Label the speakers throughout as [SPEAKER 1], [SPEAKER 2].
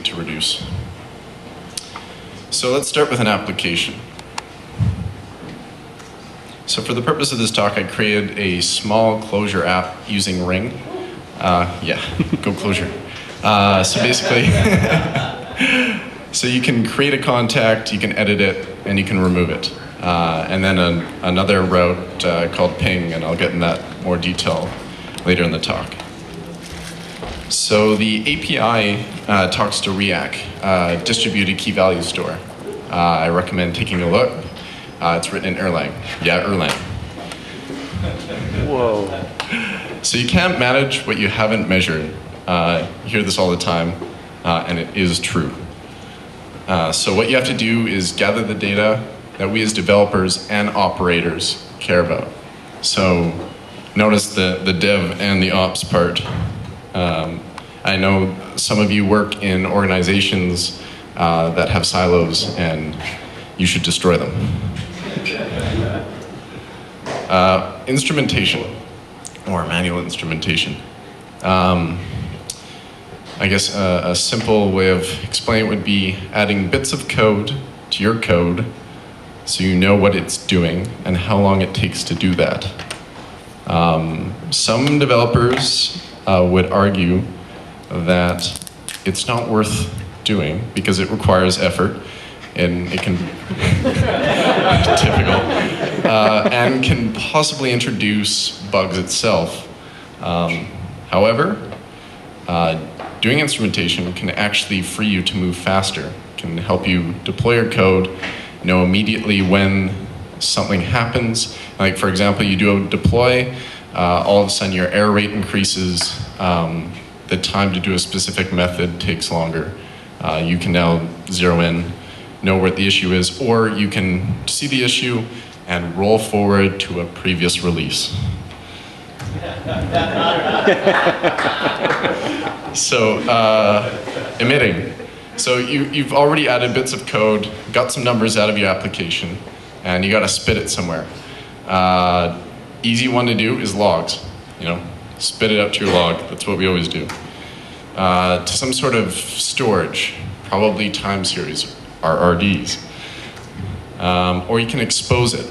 [SPEAKER 1] to reduce. So let's start with an application. So for the purpose of this talk, I created a small Clojure app using Ring. Yeah, go Clojure. So basically, so you can create a contact, you can edit it, and you can remove it. And then another route called ping, and I'll get in that more detail later in the talk. So the API talks to React, distributed key value store. I recommend taking a look. It's written in Erlang. Yeah, Erlang.
[SPEAKER 2] Whoa.
[SPEAKER 1] So you can't manage what you haven't measured. You hear this all the time, and it is true. So what you have to do is gather the data that we as developers and operators care about. So notice the dev and the ops part. I know some of you work in organizations that have silos, and you should destroy them. Instrumentation, or manual instrumentation. I guess a simple way of explaining it would be adding bits of code to your code so you know what it's doing and how long it takes to do that. Some developers would argue that it's not worth doing because it requires effort and it can typical and can possibly introduce bugs itself. However, doing instrumentation can actually free you to move faster, can help you deploy your code, know immediately when something happens. Like for example, you do a deploy, all of a sudden your error rate increases, the time to do a specific method takes longer. You can now zero in, know what the issue is, or you can see the issue and roll forward to a previous release. So, emitting. So you've already added bits of code, got some numbers out of your application, and you got to spit it somewhere. Easy one to do is logs. You know, spit it out to your log. That's what we always do. To some sort of storage, probably time series, RRDs. Or you can expose it.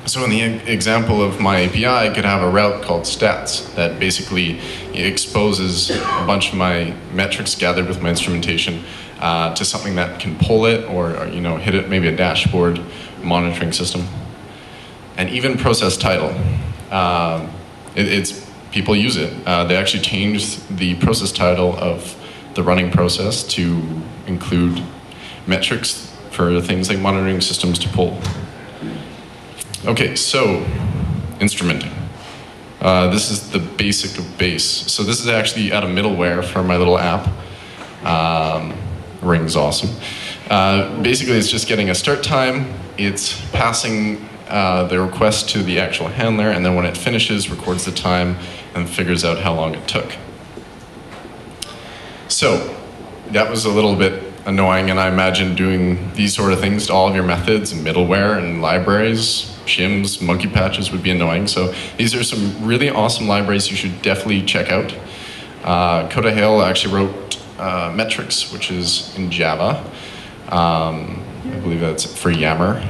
[SPEAKER 1] So in the example of my API, I could have a route called stats that basically exposes a bunch of my metrics gathered with my instrumentation to something that can pull it or you know, hit it, maybe a dashboard monitoring system. And even process title. People use it. They actually changed the process title of the running process to include metrics for things like monitoring systems to pull. Okay, so instrumenting. This is the basic of base. So this is actually out of middleware for my little app. Ring's awesome. Basically, it's just getting a start time. It's passing the request to the actual handler, and then when it finishes, records the time and figures out how long it took. So that was a little bit annoying, and I imagine doing these sort of things to all of your methods and middleware and libraries, shims, monkey patches would be annoying. So these are some really awesome libraries you should definitely check out. Coda Hale actually wrote metrics, which is in Java. I believe that's for Yammer.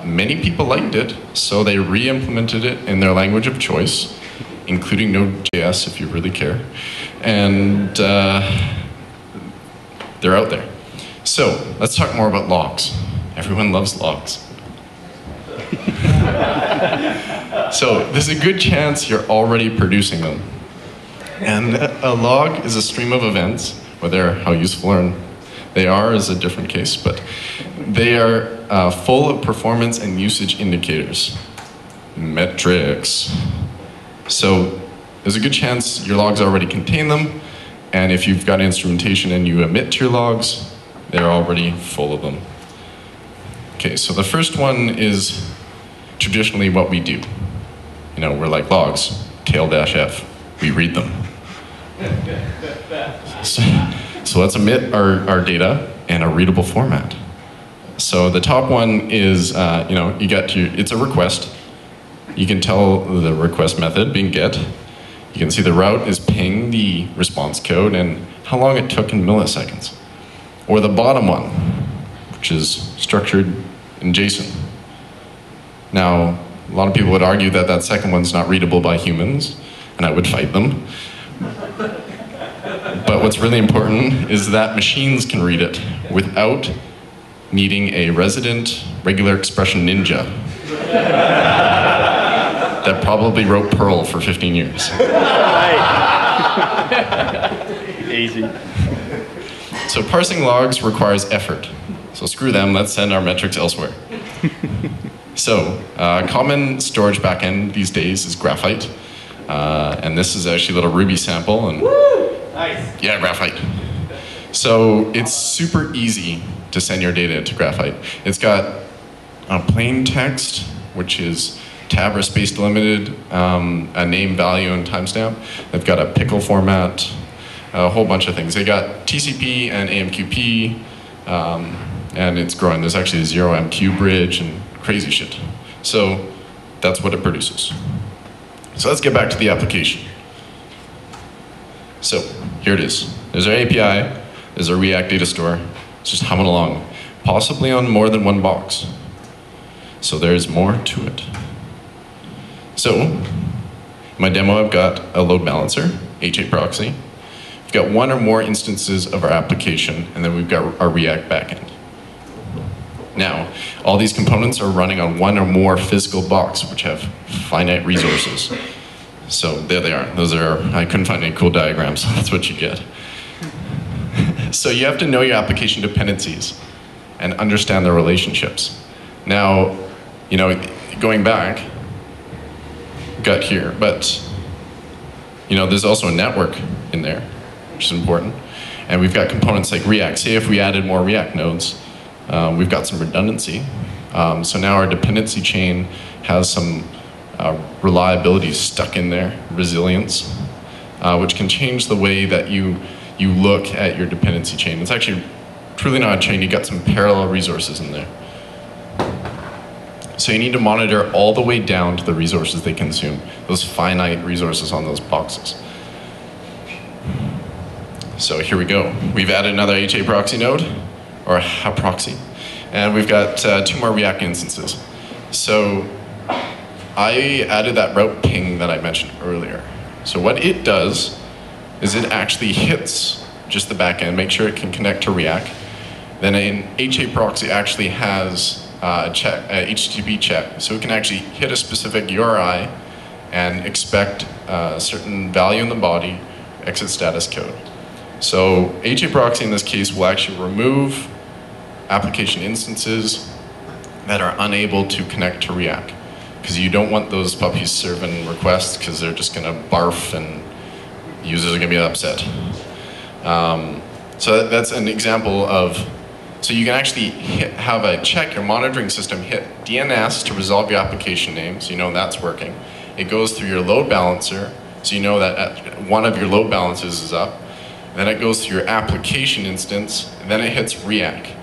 [SPEAKER 1] Many people liked it, so they re-implemented it in their language of choice, including Node.js if you really care. And they're out there. So let's talk more about logs. Everyone loves logs. So there's a good chance you're already producing them. And a log is a stream of events, whether how useful they are is a different case, but they are full of performance and usage indicators. Metrics. So there's a good chance your logs already contain them, and if you've got instrumentation and you emit to your logs, they're already full of them. Okay, so the first one is traditionally what we do. You know, we're like logs, tail-f, we read them. So let's emit our data in a readable format. So the top one is, you know, it's a request. You can tell the request method being get. You can see the route is ping the response code, and how long it took in milliseconds. Or the bottom one, which is structured in JSON. Now, a lot of people would argue that that second one's not readable by humans, and I would fight them. But what's really important is that machines can read it without needing a resident regular expression ninja that probably wrote Perl for 15 years.
[SPEAKER 2] Easy.
[SPEAKER 1] So parsing logs requires effort. So screw them, let's send our metrics elsewhere. So, common storage backend these days is Graphite. And this is actually a little Ruby sample. And
[SPEAKER 2] Nice.
[SPEAKER 1] yeah, Graphite. So it's super easy to send your data to Graphite. It's got plain text, which is tab or space delimited, a name, value, and timestamp. They've got a pickle format, a whole bunch of things. They got TCP and AMQP, and it's growing. There's actually a 0MQ bridge and crazy shit. So that's what it produces. So let's get back to the application. So here it is. There's our API, there's our React data store. It's just humming along, possibly on more than one box. So there's more to it. So in my demo, I've got a load balancer, H8 proxy. We've got one or more instances of our application, and then we've got our React backend. Now, all these components are running on one or more physical blocks, which have finite resources. So there they are. Those are, I couldn't find any cool diagrams, so that's what you get. So you have to know your application dependencies and understand their relationships. Now, you know, going back, got here, but you know, there's also a network in there, which is important. And we've got components like React. Say if we added more React nodes, we've got some redundancy. So now our dependency chain has some reliability stuck in there, resilience, which can change the way that you look at your dependency chain. It's actually truly not a chain, you got some parallel resources in there. So you need to monitor all the way down to the resources they consume, those finite resources on those boxes. So here we go. We've added another H8 proxy node, or a proxy, and we've got 2 more React instances. So I added that route ping that I mentioned earlier. So what it does is it actually hits just the backend, make sure it can connect to React. Then an H8 proxy actually has a HTTP check, so it can actually hit a specific URI and expect a certain value in the body, exit status code. So H8 proxy in this case will actually remove application instances that are unable to connect to React, because you don't want those puppies serving requests because they're just going to barf and users are going to be upset. So that's an example of, so you can actually have a check, your monitoring system hit DNS to resolve your application name, so you know that's working. It goes through your load balancer, so you know that one of your load balancers is up. Then it goes through your application instance, and then it hits React.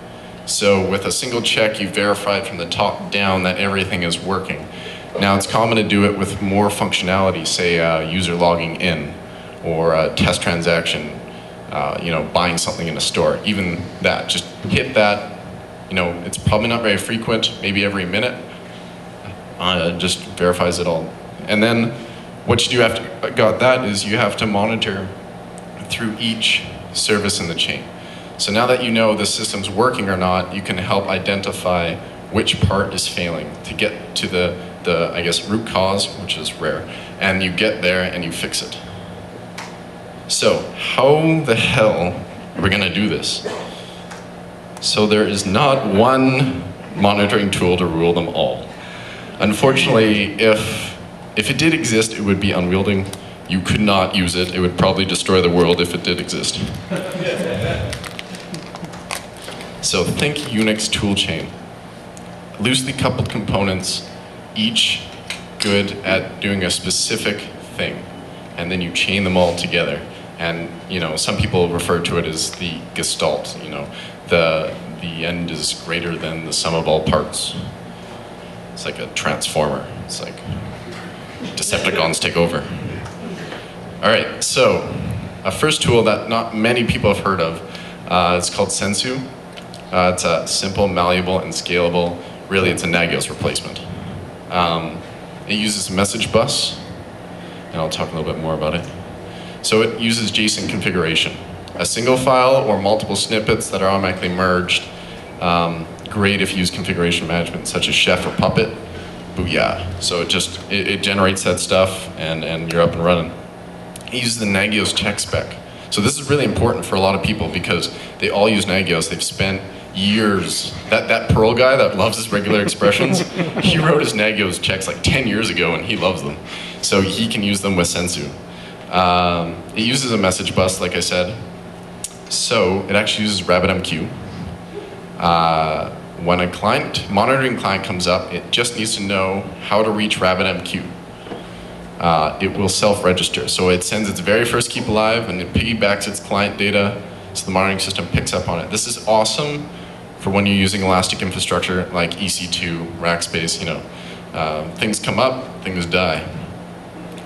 [SPEAKER 1] So with a single check, you verified from the top down that everything is working. Now it's common to do it with more functionality, say user logging in, or a test transaction, you know, buying something in a store. Even that, just hit that. You know, it's probably not very frequent, maybe every minute. Just verifies it all. And then what you do after got that is you have to monitor through each service in the chain. So now that you know the system's working or not, you can help identify which part is failing to get to the I guess, root cause, which is rare. And you get there and you fix it. So how the hell are we going to do this? So there is not one monitoring tool to rule them all. Unfortunately, if it did exist, it would be unwielding. You could not use it. It would probably destroy the world if it did exist. So think Unix toolchain. Loosely coupled components, each good at doing a specific thing. And then you chain them all together. And you know, some people refer to it as the gestalt. You know, the end is greater than the sum of all parts. It's like a transformer. It's like Decepticons take over. All right, so A first tool that not many people have heard of. It's called Sensu. It's a simple, malleable, and scalable. Really, it's a Nagios replacement. It uses a message bus, and I'll talk a little bit more about it. So it uses JSON configuration. A single file or multiple snippets that are automatically merged. Great if you use configuration management, such as Chef or Puppet. Booyah. So it generates that stuff, and you're up and running. It uses the Nagios tech spec. So this is really important for a lot of people because they all use Nagios. They've spent years. That Perl guy that loves his regular expressions, he wrote his Nagios checks like 10 years ago and he loves them. So he can use them with Sensu. It uses a message bus, like I said. So it actually uses RabbitMQ. When a monitoring client comes up, it just needs to know how to reach RabbitMQ. It will self-register. So it sends its very first keep alive and it piggybacks its client data so the monitoring system picks up on it. This is awesome for when you're using elastic infrastructure like EC2, Rackspace, things come up, things die.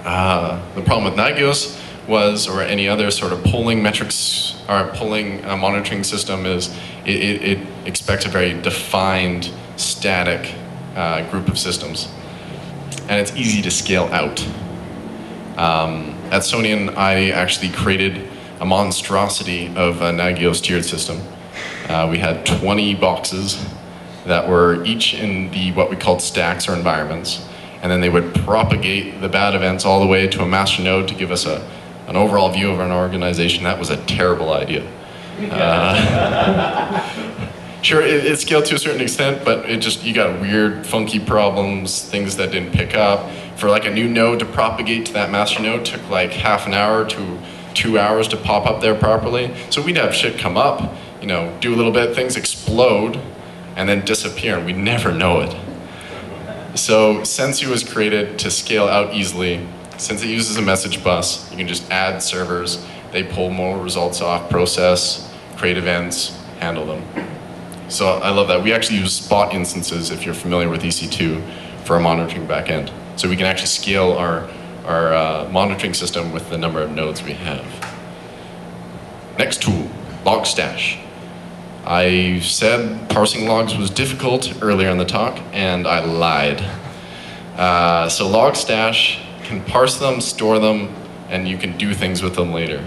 [SPEAKER 1] The problem with Nagios was, or any other sort of polling metrics or polling monitoring system is, it expects a very defined, static group of systems. And it's easy to scale out. At Sonian, I actually created a monstrosity of a Nagios tiered system. We had 20 boxes that were each in what we called stacks or environments. And then they would propagate the bad events all the way to a master node to give us an overall view of an organization. That was a terrible idea. Sure, it scaled to a certain extent, but you got weird, funky problems, things that didn't pick up. For like a new node to propagate to that master node took like half an hour to 2 hours to pop up there properly. So we'd have shit come up, do a little bit, things explode, and then disappear, and we'd never know it. So Sensu was created to scale out easily. Since it uses a message bus, you can just add servers, they pull more results off, process, create events, handle them. So I love that. We actually use spot instances, if you're familiar with EC2, for our monitoring backend. So we can actually scale our monitoring system with the number of nodes we have. Next tool, Logstash. I said parsing logs was difficult earlier in the talk, and I lied. So Logstash can parse them, store them, and you can do things with them later.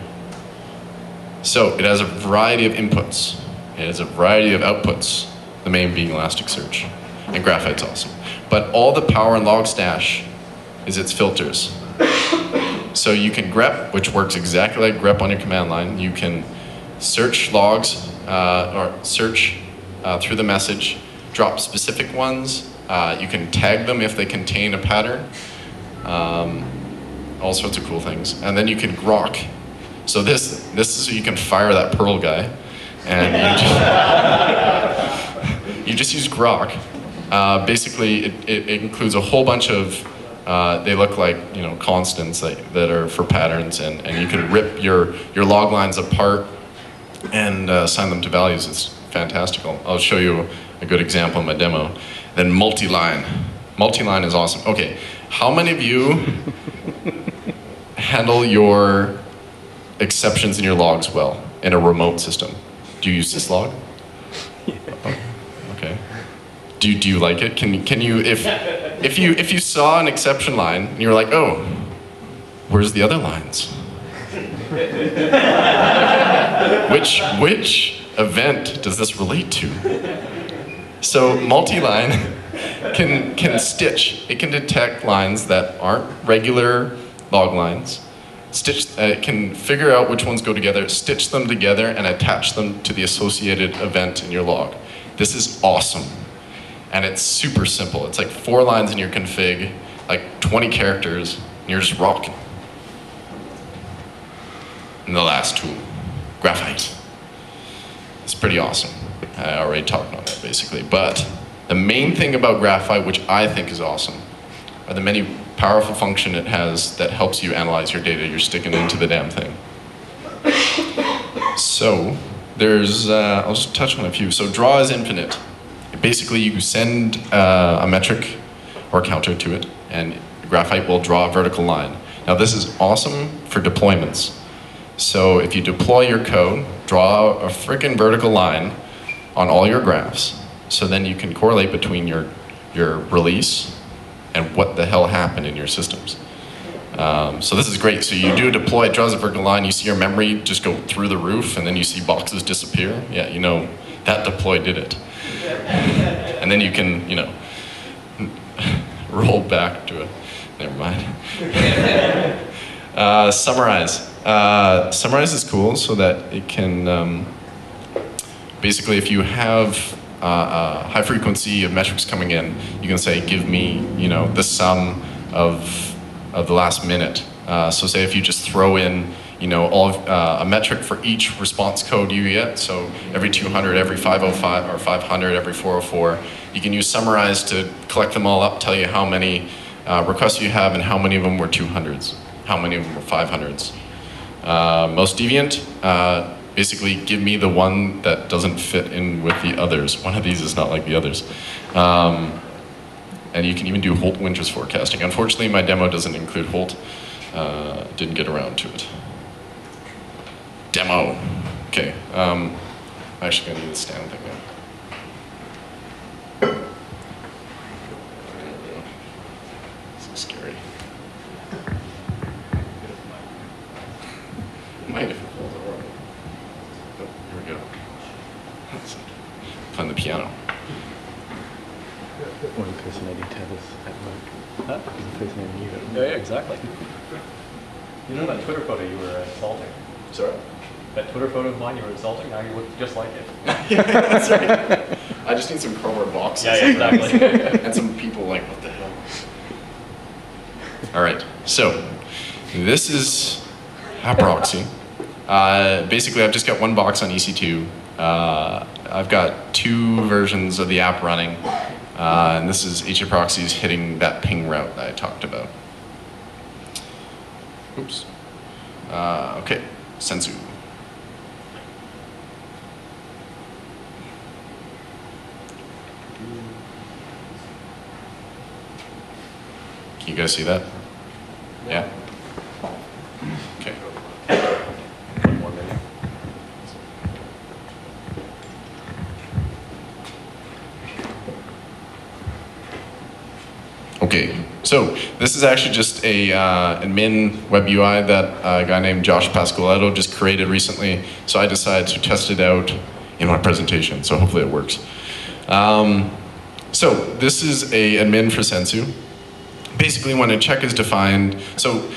[SPEAKER 1] So it has a variety of inputs. It has a variety of outputs, the main being Elasticsearch. And Graphite's awesome. But all the power in Logstash is its filters. So you can grep, which works exactly like grep on your command line. You can search logs, or search through the message, drop specific ones. You can tag them if they contain a pattern. All sorts of cool things. And then you can grok. So this is so you can fire that Perl guy. And you just use grok. Basically, it includes a whole bunch of, they look like constants that are for patterns, and you can rip your log lines apart and assign them to values. It's fantastical. I'll show you a good example in my demo. Then multi-line. Multi-line is awesome. Okay, how many of you handle your exceptions in your logs well in a remote system? Do you use syslog? Yeah. Oh, okay. Do you like it? Can you if you saw an exception line and you were like, oh, where's the other lines? Which event does this relate to? So multi-line can stitch. It can detect lines that aren't regular log lines. It can figure out which ones go together, stitch them together, and attach them to the associated event in your log. This is awesome. And it's super simple. It's like 4 lines in your config, like 20 characters, and you're just rocking. And the last tool, Graphite. It's pretty awesome. I already talked about that basically. But the main thing about Graphite, which I think is awesome, are the many powerful functions it has that helps you analyze your data you're sticking into the damn thing. So I'll just touch on a few. So draw is infinite. Basically, you send a metric or counter to it, and Graphite will draw a vertical line. Now, this is awesome for deployments. So if you deploy your code, draw a freaking vertical line on all your graphs, so then you can correlate between your release and what the hell happened in your systems. So this is great. So you do a deploy, it draws a vertical line, you see your memory just go through the roof, and then you see boxes disappear. Yeah, you know, that deploy did it. And then you can, you know, roll back to a, never mind. Summarize. Summarize is cool so that it can, basically if you have high frequency of metrics coming in, you can say, give me, you know, the sum of the last minute. So say if you just throw in, you know, a metric for each response code you get, so every 200, every 505, or 500, every 404, you can use summarize to collect them all up, tell you how many requests you have and how many of them were 200s, how many of them were 500s. Most deviant, basically give me the one that doesn't fit in with the others. One of these is not like the others. And you can even do Holt winters forecasting. Unfortunately, my demo doesn't include Holt. Didn't get around to it. Demo. Okay. I'm actually going to need the stand thing now. So scary. Mind if it falls over? Oh, here we go. Playing the piano.
[SPEAKER 3] Or impersonating Tavis at work.
[SPEAKER 2] Huh?
[SPEAKER 3] He's impersonating you.
[SPEAKER 2] Yeah, exactly. You know that Twitter photo you were insulting?
[SPEAKER 1] Sorry?
[SPEAKER 2] That Twitter photo of mine you were insulting, now you look just like it.
[SPEAKER 1] Yeah, that's right. I just need some cardboard boxes.
[SPEAKER 2] Yeah, exactly.
[SPEAKER 1] And some people like, what the hell? All right, so this is Proxy. Basically, I've just got one box on EC2. I've got 2 versions of the app running. And this is Proxies hitting that ping route that I talked about. Oops. Okay, Sensu. Can you guys see that? Yeah? Okay.
[SPEAKER 2] One more maybe.
[SPEAKER 1] Okay, so this is actually just a admin web UI that a guy named Josh Pasqualetto just created recently. So I decided to test it out in my presentation, so hopefully it works. So this is a admin for Sensu. Basically, when a check is defined, so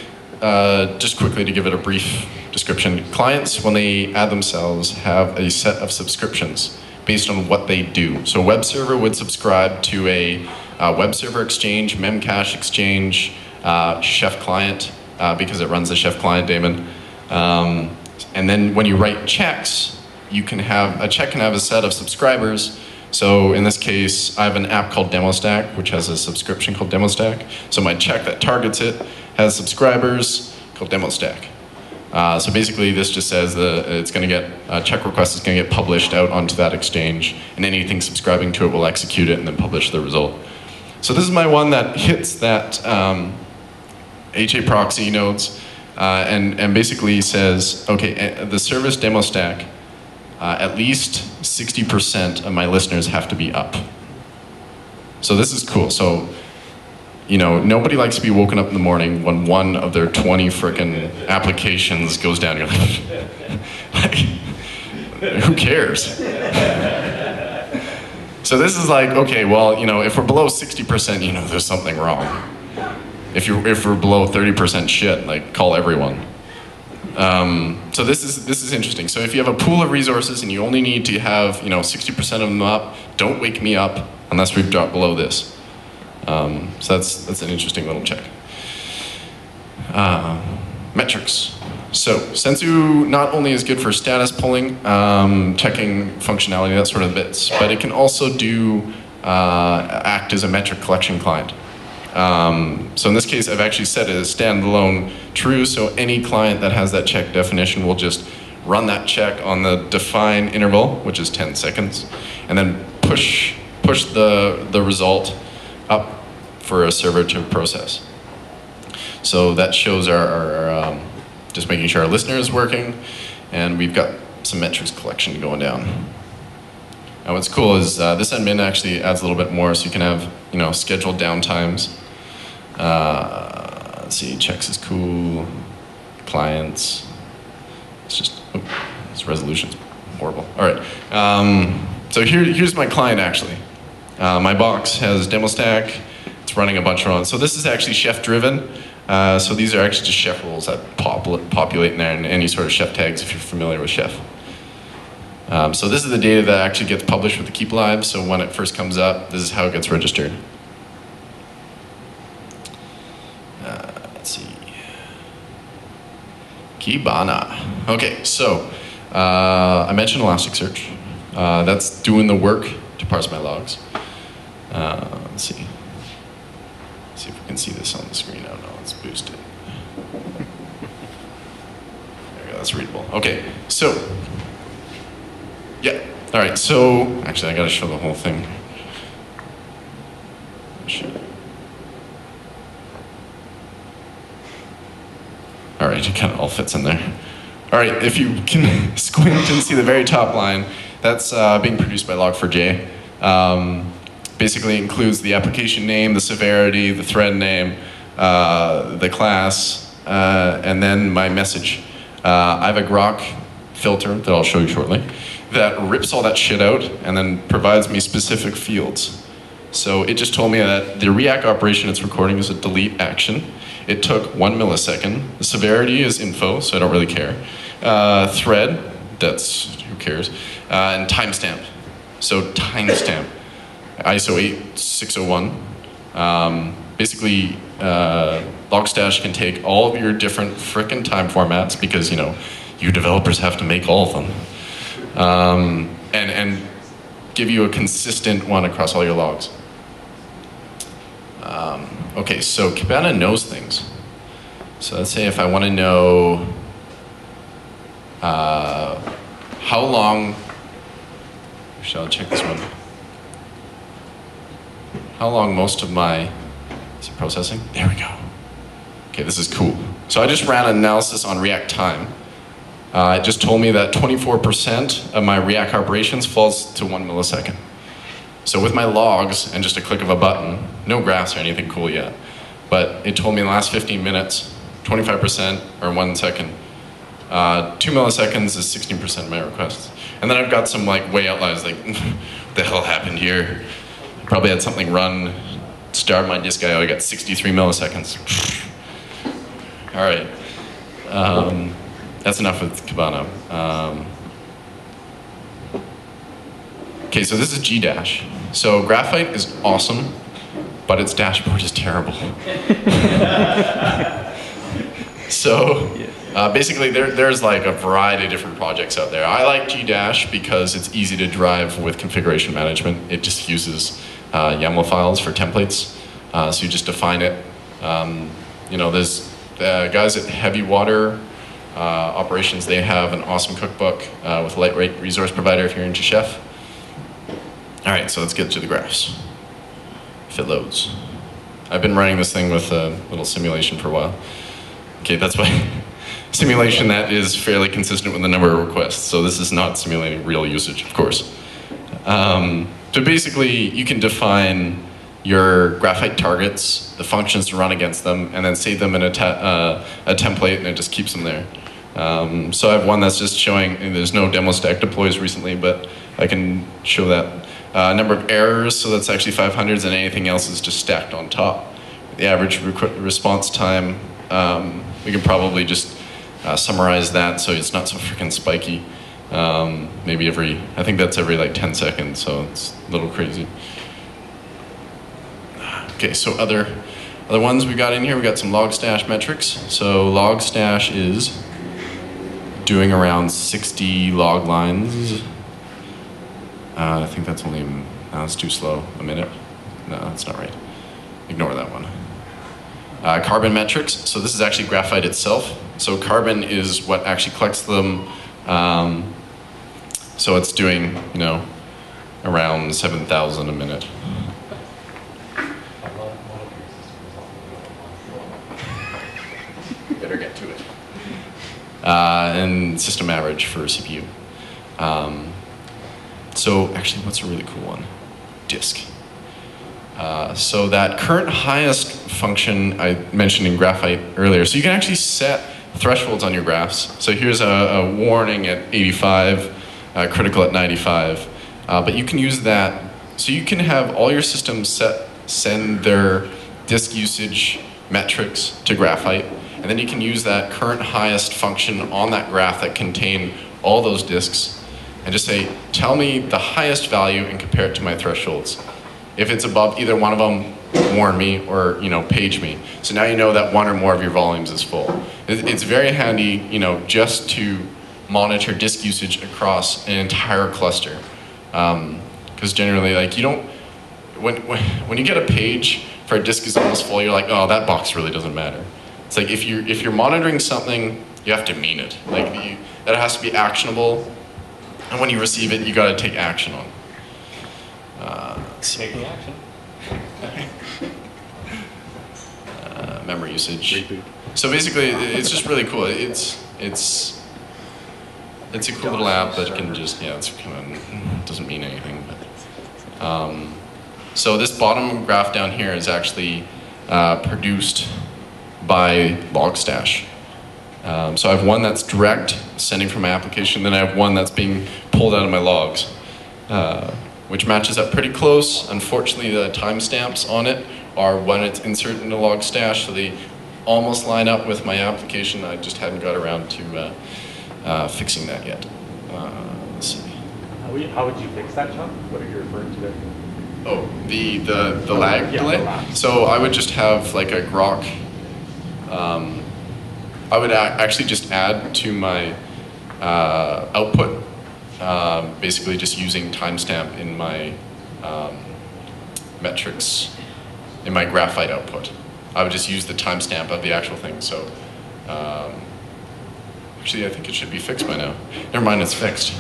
[SPEAKER 1] just quickly to give it a brief description, clients, when they add themselves, have a set of subscriptions based on what they do. So a web server would subscribe to a web server exchange, memcache exchange, Chef client, because it runs the Chef client daemon. And then when you write checks, you can have, a check can have a set of subscribers. So in this case, I have an app called DemoStack, which has a subscription called DemoStack. So my check that targets it has subscribers called DemoStack. So basically this just says that it's going to get, a check request is going to get published out onto that exchange, and anything subscribing to it will execute it and then publish the result. So this is my one that hits that HA proxy nodes and basically says, okay, the service DemoStack, at least 60% of my listeners have to be up. So this is cool. So, you know, nobody likes to be woken up in the morning when one of their 20 frickin' applications goes down. You're like, who cares? So this is like, okay, well, you know, if we're below 60%, you know, there's something wrong. If we're below 30% shit, like, call everyone. So this is interesting. So if you have a pool of resources and you only need to have, you know, 60% of them up, don't wake me up unless we've dropped below this. So that's an interesting little check. Metrics. So Sensu not only is good for status pulling, checking functionality, that sort of bits, but it can also do act as a metric collection client. So in this case, I've actually set it as standalone true, so any client that has that check definition will just run that check on the define interval, which is 10 seconds, and then push the result up for a server to process. So that shows our just making sure our listener is working, and we've got some metrics collection going down. Now what's cool is this admin actually adds a little bit more, so you can have scheduled downtimes. Let's see, checks is cool, clients. It's just, this resolution's horrible. All right, so here's my client actually. My box has demo stack. It's running a bunch of runs. So this is actually chef driven. So these are actually just chef rules that populate in there, and any sort of chef tags if you're familiar with chef. So this is the data that actually gets published with the keep live. So when it first comes up, this is how it gets registered. Let's see. Kibana. Okay, so I mentioned Elasticsearch. That's doing the work to parse my logs. Let's see. See if we can see this on the screen. Oh no, let's boost it. There we go, that's readable. Okay, so, yeah, all right, so, actually I gotta show the whole thing. All right, it kind of all fits in there. All right, if you can squint and see the very top line, that's being produced by Log4j. Basically includes the application name, the severity, the thread name, the class, and then my message. I have a grok filter that I'll show you shortly that rips all that shit out and then provides me specific fields. So it just told me that the React operation it's recording is a delete action. It took 1 millisecond. The severity is info, so I don't really care. Thread, that's, who cares? And timestamp. So timestamp. ISO 8601. Basically, Logstash can take all of your different frickin' time formats because, you developers have to make all of them. And give you a consistent one across all your logs. Okay, so Kibana knows things. So let's say if I want to know how long, shall I check this one? How long most of my, is it processing? There we go. Okay, this is cool. So I just ran an analysis on React time. It just told me that 24% of my React operations falls to 1 millisecond. So with my logs and just a click of a button, no graphs or anything cool yet, but it told me in the last 15 minutes, 25% or 1 second. 2 milliseconds is 16% of my requests. And then I've got some way outliers, like, what the hell happened here? I probably had something run, start my disk IO, I got 63 milliseconds. All right. That's enough with Kibana. Okay, so this is Gdash. So Graphite is awesome, but its dashboard is terrible. So basically there's a variety of different projects out there. I like Gdash because it's easy to drive with configuration management. It just uses YAML files for templates. So you just define it. There's guys at Heavy Water Operations, they have an awesome cookbook with lightweight resource provider if you're into Chef. All right, so let's get to the graphs. If it loads. I've been running this thing with a little simulation for a while. Okay, that's why simulation that is fairly consistent with the number of requests. So this is not simulating real usage, of course. So basically, you can define your Graphite targets, the functions to run against them, and then save them in a template, and it just keeps them there. So I have one that's just showing, and there's no demo stack deploys recently, but I can show that. Number of errors, so that's actually 500s, and anything else is just stacked on top. The average response time, we can probably just summarize that so it's not so freaking spiky. Maybe I think that's every 10 seconds, so it's a little crazy. Okay, so other ones we got in here, we got some Logstash metrics. So Logstash is doing around 60 log lines. I think that's only, no, it's too slow, a minute. No, that's not right. Ignore that one. Carbon metrics, so this is actually Graphite itself. So carbon is what actually collects them. So it's doing, around 7,000 a minute. Better get to it. and system average for CPU. So actually, what's a really cool one? Disk. So that current highest function I mentioned in Graphite earlier, so you can actually set thresholds on your graphs. So here's a warning at 85, critical at 95, but you can use that. So you can have all your systems send their disk usage metrics to Graphite, and then you can use that current highest function on that graph that contain all those disks, and just say, tell me the highest value and compare it to my thresholds. If it's above either one of them, warn me or page me. So now you know that one or more of your volumes is full. It's very handy, just to monitor disk usage across an entire cluster. Because generally, like when you get a page for a disk is almost full, you're like, oh, that box really doesn't matter. It's like if you're monitoring something, you have to mean it. Like that has to be actionable, and when you receive it, you got to take action on it.
[SPEAKER 2] Taking action.
[SPEAKER 1] Memory usage.
[SPEAKER 3] Reboot.
[SPEAKER 1] So basically, it's just really cool. It's a cool little app that can just it's kind of doesn't mean anything. But so this bottom graph down here is actually produced by Logstash. So I have one that's direct sending from my application, then I have one that's being pulled out of my logs, which matches up pretty close. Unfortunately, the timestamps on it are when it's inserted into Logstash, so they almost line up with my application. I just haven't got around to fixing that yet. Let's see.
[SPEAKER 2] How would you fix that, Chuck? What are you referring to there?
[SPEAKER 1] Oh, the lag delay?
[SPEAKER 2] The lag.
[SPEAKER 1] So I would just have like a grok. I would actually just add to my output, basically just using timestamp in my metrics, in my Graphite output. I would just use the timestamp of the actual thing. So actually, I think it should be fixed by now. Never mind, it's fixed.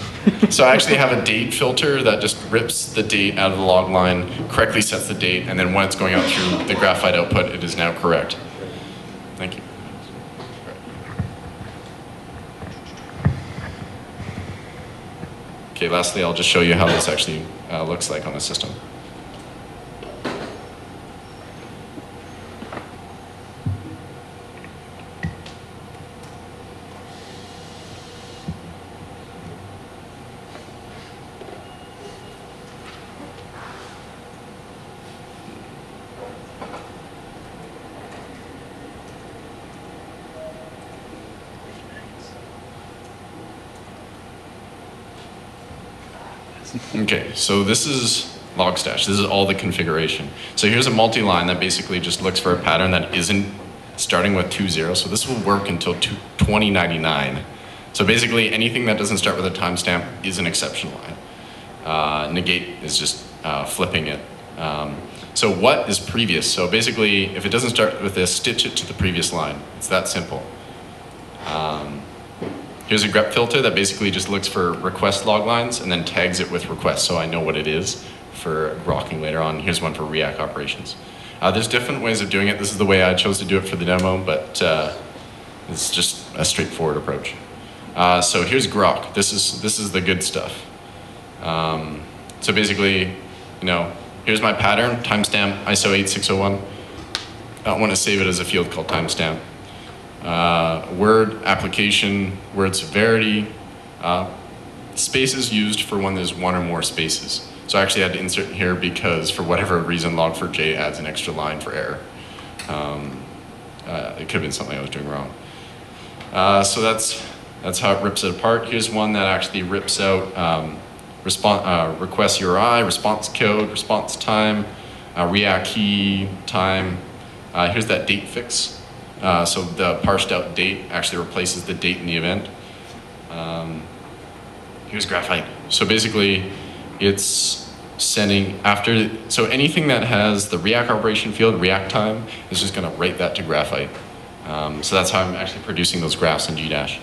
[SPEAKER 1] So I actually have a date filter that just rips the date out of the log line, correctly sets the date, and then when it's going out through the Graphite output, it is now correct. Thank you. Okay, lastly, I'll just show you how this actually looks like on the system. Okay, so this is Logstash. This is all the configuration. So here's a multi-line that basically just looks for a pattern that isn't starting with 2.0. So this will work until 2099. So basically anything that doesn't start with a timestamp is an exception line. Negate is just flipping it. So what is previous? So basically if it doesn't start with this, stitch it to the previous line. It's that simple. Here's a grep filter that basically just looks for request log lines and then tags it with request so I know what it is for grokking later on. Here's one for React operations. There's different ways of doing it. This is the way I chose to do it for the demo, but it's just a straightforward approach. So here's grok. This is the good stuff. So basically, here's my pattern, timestamp ISO 8601. I want to save it as a field called timestamp. Word application, word severity, spaces used for when there's one or more spaces. So I actually had to insert here because for whatever reason log4j adds an extra line for error. It could have been something I was doing wrong. So that's how it rips it apart. Here's one that actually rips out request URI, response code, response time, React key time. Here's that date fix. So the parsed out date actually replaces the date in the event. Here's Graphite. So basically, it's sending after, so anything that has the React operation field, React time, is just going to write that to Graphite. So that's how I'm actually producing those graphs in Gdash.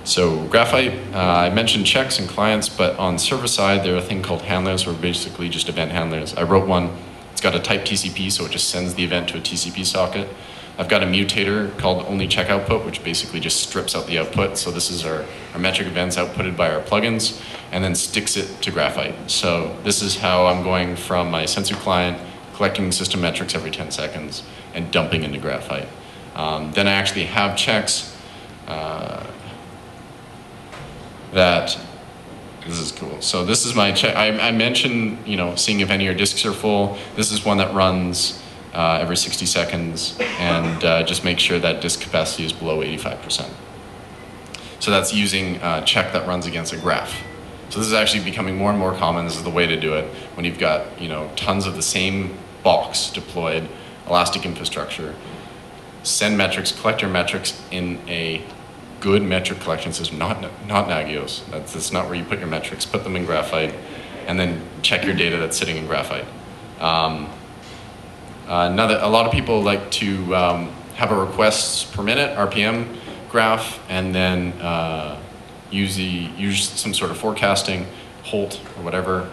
[SPEAKER 1] So Graphite, I mentioned checks and clients, but on server side, there are a thing called handlers, or basically just event handlers. I wrote one. It's got a type TCP, so it just sends the event to a TCP socket. I've got a mutator called only check output, which basically just strips out the output. So this is our metric events outputted by our plugins, and then sticks it to Graphite. So this is how I'm going from my Sensu client, collecting system metrics every 10 seconds, and dumping into Graphite. Then I actually have checks that, this is cool. So this is my check. I mentioned, seeing if any of your disks are full. This is one that runs every 60 seconds, and just make sure that disk capacity is below 85%. So that's using a check that runs against a graph. So this is actually becoming more and more common. This is the way to do it when you've got tons of the same box deployed, elastic infrastructure. Send metrics, collect your metrics in a good metric collection system, not Nagios. That's not where you put your metrics. Put them in Graphite, and then check your data that's sitting in Graphite. A lot of people like to have a requests per minute (RPM) graph, and then use some sort of forecasting, Holt or whatever.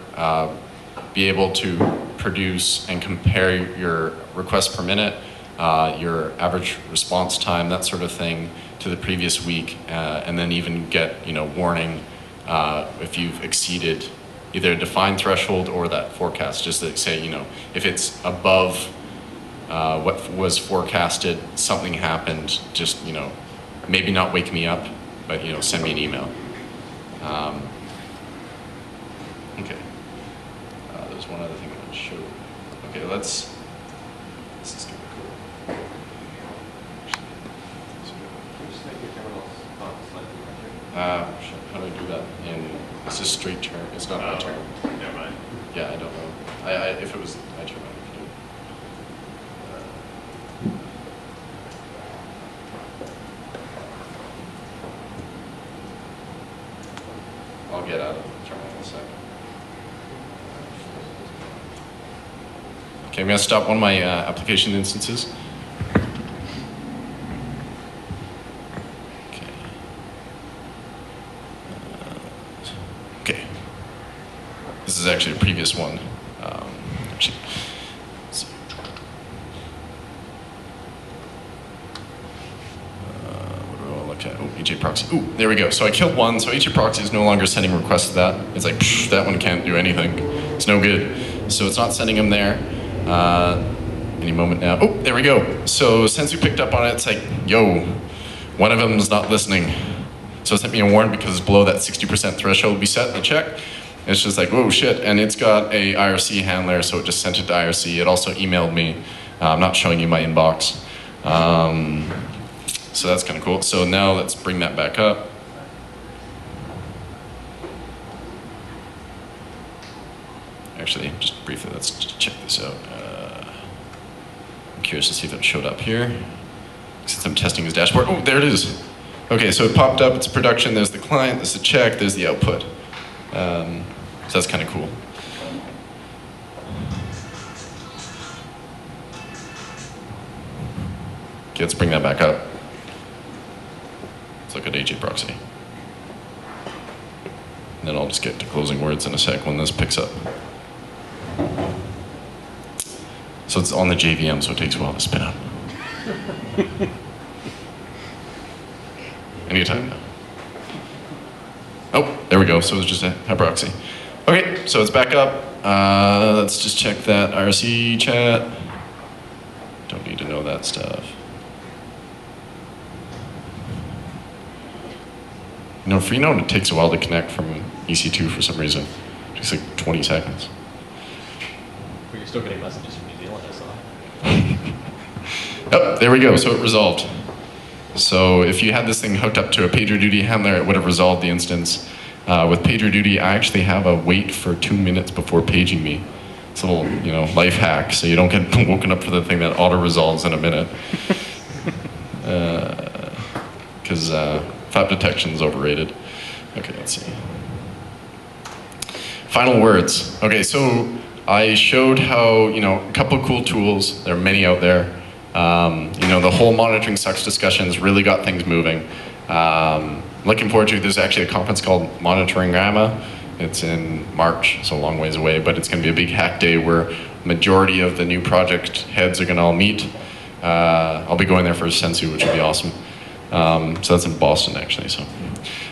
[SPEAKER 1] Be able to produce and compare your requests per minute, your average response time, that sort of thing, to the previous week, and then even get warning if you've exceeded either a defined threshold or that forecast. Just to say, if it's above what was forecasted, something happened. Just maybe not wake me up, but send me an email. Okay. There's one other thing I want to show. Okay, this is kind of cool. How do I do that? This is straight term. It's not my term.
[SPEAKER 2] Never mind.
[SPEAKER 1] Yeah, I don't know. If it was my term, I would do it. I'll get out of the terminal in a second. Okay, I'm going to stop one of my application instances. Okay. This is actually a previous one. Let's see. What do I look at? Oh, HA proxy. Ooh, there we go. So I killed one. So HA proxy is no longer sending requests to that. It's like, that one can't do anything. It's no good. So it's not sending them there. Any moment now. Oh, there we go. So Sensu picked up on it. It's like, yo, one of them is not listening. So it sent me a warning because it's below that 60% threshold we set in the check. It's just like, whoa, shit. And it's got a IRC handler, so it just sent it to IRC. It also emailed me. I'm not showing you my inbox. So that's kind of cool. So now let's bring that back up. Actually, just briefly, let's just check this out. I'm curious to see if it showed up here. Since I'm testing his dashboard. Oh, there it is. Okay, so it popped up, it's production, there's the client, there's the check, there's the output. So that's kind of cool. Okay, let's bring that back up. Let's look at AJ proxy. And then I'll just get to closing words in a sec when this picks up. So it's on the JVM, so it takes a while to spin up. Anytime now. Oh, there we go. So it's just a proxy. Okay, so it's back up. Let's just check that IRC chat. Don't need to know that stuff. Freenode, it takes a while to connect from EC2 for some reason. It takes like 20 seconds.
[SPEAKER 2] But you're still getting messages from New Zealand, I saw.
[SPEAKER 1] Oh, there we go. So it resolved. So if you had this thing hooked up to a PagerDuty handler, it would have resolved the instance. With PagerDuty, I actually have a wait for 2 minutes before paging me. It's a little, life hack, so you don't get woken up for the thing that auto-resolves in a minute. Because FAP detection is overrated. Okay, let's see. Final words. Okay, so I showed how, a couple of cool tools. There are many out there. The whole monitoring sucks discussions really got things moving. looking forward to, there's actually a conference called Monitoring Gamma. It's in March, so a long ways away, but it's going to be a big hack day where majority of the new project heads are going to all meet. I'll be going there for Sensu, which will be awesome. So that's in Boston, actually. So,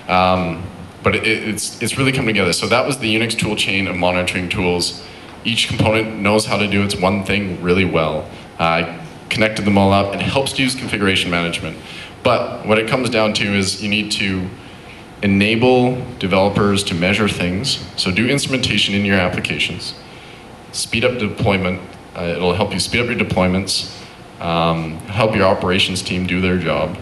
[SPEAKER 1] but it's really come together. So that was the Unix toolchain of monitoring tools. Each component knows how to do its one thing really well. I connected them all up. It helps to use configuration management. But what it comes down to is you need to enable developers to measure things. So do instrumentation in your applications. Speed up deployment. It'll help you speed up your deployments. Help your operations team do their job.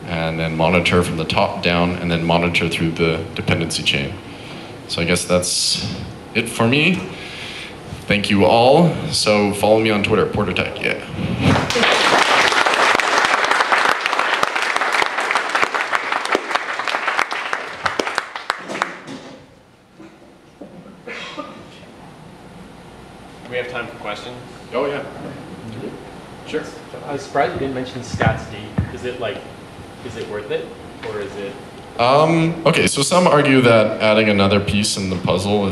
[SPEAKER 1] And then monitor from the top down, and then monitor through the dependency chain. So I guess that's it for me. Thank you all. So follow me on Twitter, PorterTech, yeah.
[SPEAKER 2] Do we have time for questions?
[SPEAKER 1] Oh yeah. Sure.
[SPEAKER 3] I was surprised you didn't mention stats D. Is it worth it, or is it?
[SPEAKER 1] Okay, so some argue that adding another piece in the puzzle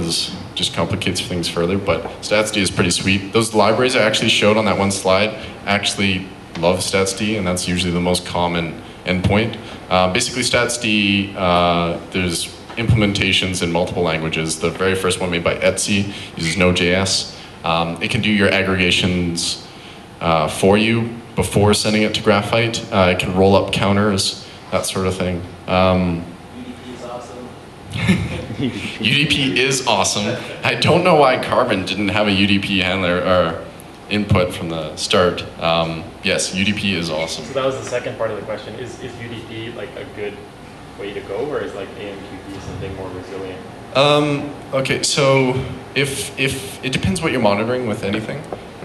[SPEAKER 1] just complicates things further, but StatsD is pretty sweet. Those libraries I actually showed on that one slide actually love StatsD, and that's usually the most common endpoint. Basically, StatsD, there's implementations in multiple languages. The very first one made by Etsy uses Node.js. It can do your aggregations for you before sending it to Graphite. It can roll up counters, that sort of thing.
[SPEAKER 4] UDP is awesome.
[SPEAKER 1] UDP is awesome. I don't know why Carbon didn't have a UDP handler or input from the start. Yes, UDP is awesome.
[SPEAKER 3] So that was the second part of the question. Is UDP like a good way to go, or is like AMQP something more resilient?
[SPEAKER 1] Okay, so if it depends what you're monitoring with anything.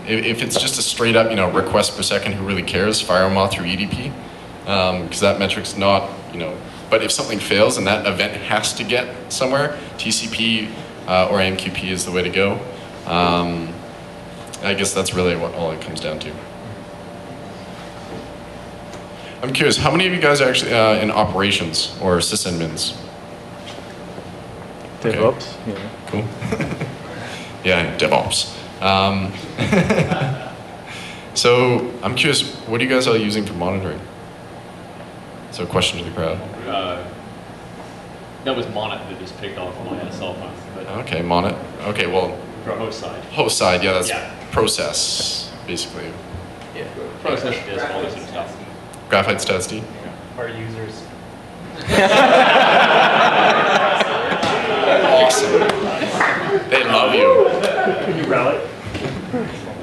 [SPEAKER 1] If it's just a straight up, request per second, who really cares? Fire them off through EDP, because that metric's not, But if something fails and that event has to get somewhere, TCP or AMQP is the way to go. I guess that's really what all it comes down to. I'm curious, how many of you guys are actually in operations or sysadmins?
[SPEAKER 3] DevOps,
[SPEAKER 1] okay.
[SPEAKER 3] yeah.
[SPEAKER 1] Cool. Yeah, DevOps. So I'm curious, what are you guys all using for monitoring? So question to the crowd.
[SPEAKER 2] That was Monet that just picked off my cell phone. But
[SPEAKER 1] Okay, Monet. Okay, well,
[SPEAKER 2] for host side.
[SPEAKER 1] host side, yeah, that's
[SPEAKER 2] Yeah.
[SPEAKER 1] process, basically.
[SPEAKER 2] Yeah. Process does all this stuff.
[SPEAKER 1] Graphite StatsD.
[SPEAKER 3] Our users.
[SPEAKER 1] Awesome. They love you.
[SPEAKER 3] New Relic.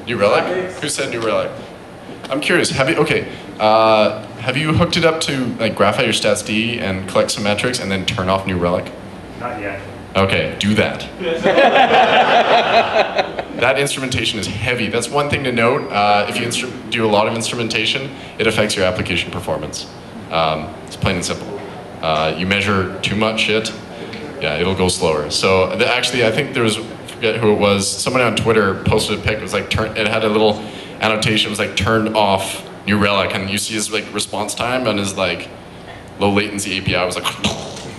[SPEAKER 1] New Relic? Who said New Relic? I'm curious, have you hooked it up to like Graphite or StatsD and collect some metrics and then turn off New Relic?
[SPEAKER 3] Not yet.
[SPEAKER 1] Okay, do that. That instrumentation is heavy. That's one thing to note. If you do a lot of instrumentation, it affects your application performance. It's plain and simple. You measure too much shit, yeah, it'll go slower. So actually, I think there was, I forget who it was, someone on Twitter posted a pic. It was like it had a little annotation. It was like turned off New Relic, and you see his like response time on his like low latency API was like.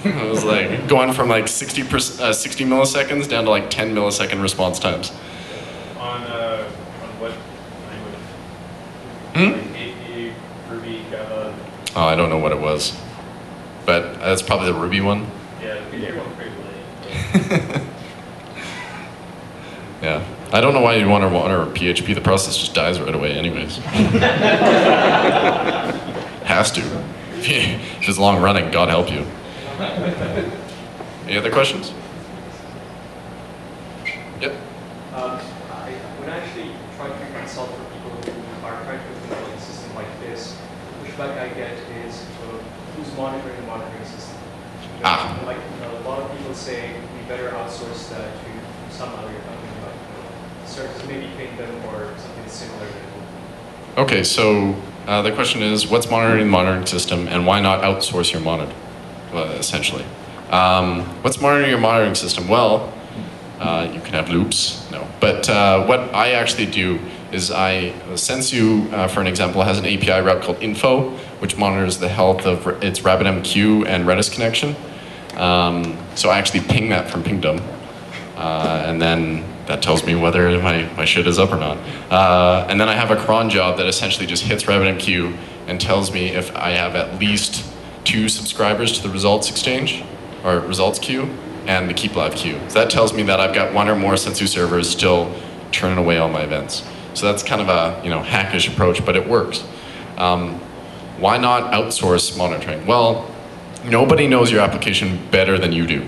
[SPEAKER 1] It was like going from like 60 milliseconds down to like 10 millisecond response times.
[SPEAKER 5] On what language?
[SPEAKER 1] Hmm?
[SPEAKER 5] AP, Ruby, Java.
[SPEAKER 1] Oh, I don't know what it was, but that's probably the Ruby one.
[SPEAKER 5] Yeah, the PHP one's pretty late.
[SPEAKER 1] Yeah, I don't know why you'd want to monitor PHP. The process just dies right away, anyways. Has to. If it's long running, God help you. Any other questions? Yep.
[SPEAKER 4] When I actually try to consult for people who are trying to implement a system like this, the pushback I get is who's monitoring the monitoring system?
[SPEAKER 1] Ah.
[SPEAKER 4] Like a lot of people say we better outsource that to some other company, like service, maybe paying them or something similar.
[SPEAKER 1] Okay, so the question is, what's monitoring the monitoring system, and why not outsource your monitor? Essentially. What's monitoring your monitoring system? Well, you can have loops, no. But what I actually do is Sensu, for an example, has an API route called info, which monitors the health of its RabbitMQ and Redis connection. So I actually ping that from pingdom, and then that tells me whether my shit is up or not. And then I have a cron job that essentially just hits RabbitMQ and tells me if I have at least 2 subscribers to the results exchange, or results queue, and the keep live queue. So that tells me that I've got 1 or more Sensu servers still turning away all my events. So that's kind of a hackish approach, but it works. Why not outsource monitoring? Well, nobody knows your application better than you do.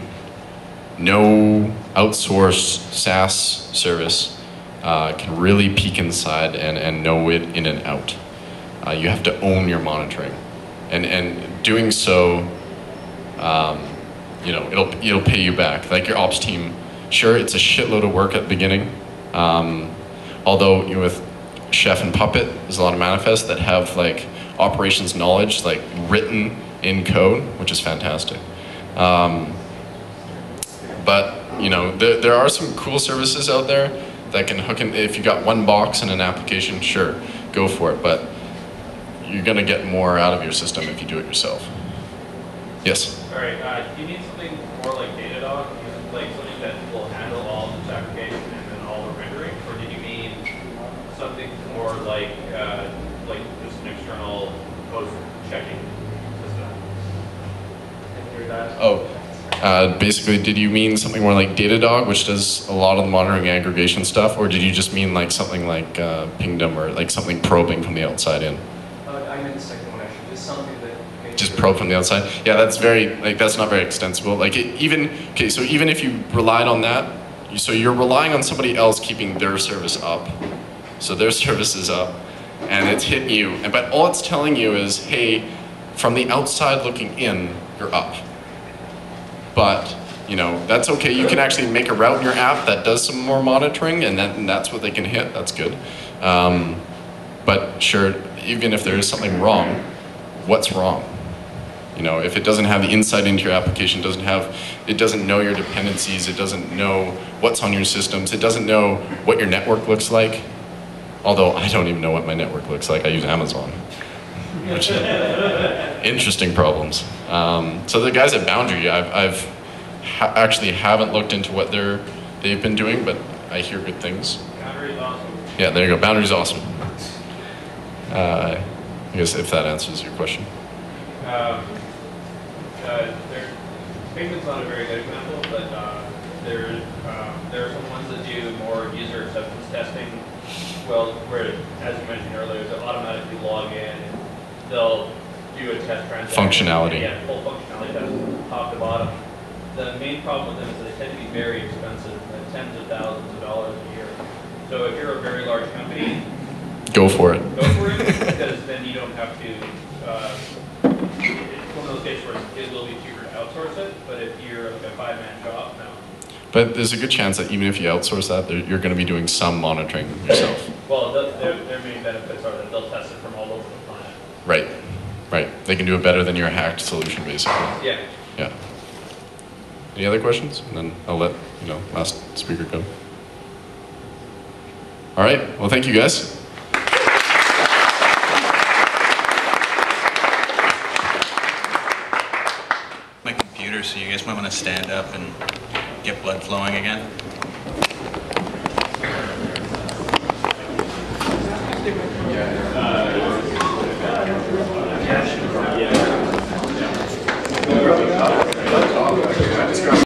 [SPEAKER 1] No outsourced SaaS service can really peek inside and know it in and out. You have to own your monitoring, and doing so, it'll pay you back. Like your ops team, sure, it's a shitload of work at the beginning. Although with Chef and Puppet, there's a lot of manifests that have like operations knowledge like written in code, which is fantastic. But there are some cool services out there that can hook in. If you got 1 box in an application, sure, go for it. But you're gonna get more out of your system if you do it yourself. Yes?
[SPEAKER 5] All right, do you need something more like Datadog? Like something that will handle all of this application and then all the rendering? Or did you mean something more like just an external post checking system?
[SPEAKER 1] Oh, basically, did you mean something more like Datadog, which does a lot of the monitoring aggregation stuff, or did you just mean like something like Pingdom or like something probing from the outside in?
[SPEAKER 4] I meant the second one actually. Just something that
[SPEAKER 1] just probe from the outside. Yeah, that's not very extensible. So even if you relied on that, so you're relying on somebody else keeping their service up. So their service is up, and it's hitting you. But all it's telling you is, hey, from the outside looking in, you're up. But that's okay. You can actually make a route in your app that does some more monitoring, and that's what they can hit. That's good. But sure, even if there is something wrong, what's wrong? If it doesn't have the insight into your application, it doesn't know your dependencies, it doesn't know what's on your systems, it doesn't know what your network looks like. Although I don't even know what my network looks like. I use Amazon. Which interesting problems. So the guys at Boundary, actually haven't looked into what they've been doing, but I hear good things.
[SPEAKER 5] Boundary's awesome.
[SPEAKER 1] Yeah, there you go. Boundary's awesome. I guess if that answers your question.
[SPEAKER 5] Pigment's not a very good example, but there are some ones that do more user acceptance testing. Well, where, as you mentioned earlier, they'll automatically log in. They'll do a test transaction.
[SPEAKER 1] Functionality.
[SPEAKER 5] Yeah, full functionality test, top to bottom. The main problem with them is that they tend to be very expensive, tens of thousands of dollars a year. So if you're a very large company,
[SPEAKER 1] go for it.
[SPEAKER 5] Go for it, because then you don't have to. It's one of those cases where it will be cheaper to outsource it, but if you're like a 5-man shop, no.
[SPEAKER 1] But there's a good chance that even if you outsource that, you're going to be doing some monitoring yourself.
[SPEAKER 5] Well, their main benefits are that they'll test it from all over the planet.
[SPEAKER 1] Right. They can do it better than your hacked solution, basically.
[SPEAKER 5] Yeah.
[SPEAKER 1] Yeah. Any other questions? And then I'll let last speaker go. All right. Well, thank you guys.
[SPEAKER 6] My computer, so you guys might want to stand up and get blood flowing again.
[SPEAKER 3] Yeah.